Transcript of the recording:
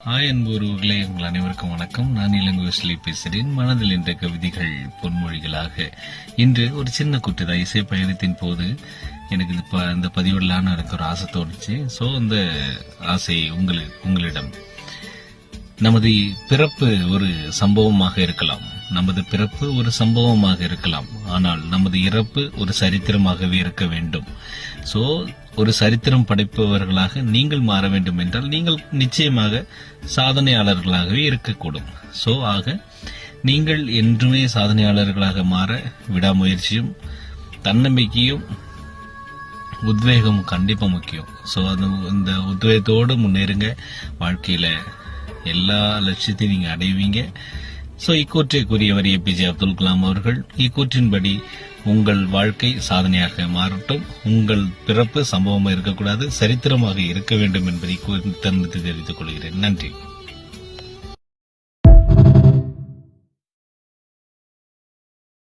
Hi அன்பு உறவுகளே, உங்கள் அனைவருக்கும் வணக்கம். நான் இளங்குவஸ்லி பேசுகிறேன். மனதில் என்ற கவிதைகள் பொன்மொழிகளாக. இன்று ஒரு சின்ன குட்டுதான். இசை பயணத்தின் போது எனக்கு இந்த பதிவிடலான்னு எனக்கு ஒரு ஆசை தோணுச்சு. ஸோ அந்த ஆசை உங்களிடம். நமது பிறப்பு ஒரு சம்பவமாக இருக்கலாம், நமது பிறப்பு ஒரு சம்பவமாக இருக்கலாம், ஆனால் நமது இறப்பு ஒரு சரித்திரமாகவே இருக்க வேண்டும். சோ ஒரு சரித்திரம் படைப்பவர்களாக நீங்கள் மாற வேண்டும் என்றால் நீங்கள் நிச்சயமாக சாதனையாளர்களாகவே இருக்கக்கூடும். சோ ஆக நீங்கள் என்றுமே சாதனையாளர்களாக மாற விடாமுயற்சியும் தன்னம்பிக்கையும் உத்வேகமும் கண்டிப்பா முக்கியம். சோ இந்த உத்வேகத்தோடு முன்னேறுங்க. வாழ்க்கையில எல்லா லட்சியத்தையும் நீங்க அடைவீங்க. சோ இக்கூற்றை கூறியவர் ஏபிஜே அப்துல் கலாம் அவர்கள். இக்கூற்றின்படி உங்கள் வாழ்க்கை சாதனையாக மாறட்டும். உங்கள் பிறப்பு சம்பவமாக இருக்கக்கூடாது, சரித்திரமாக இருக்க வேண்டும் என்பதை தெரிவித்துக் கொள்கிறேன். நன்றி.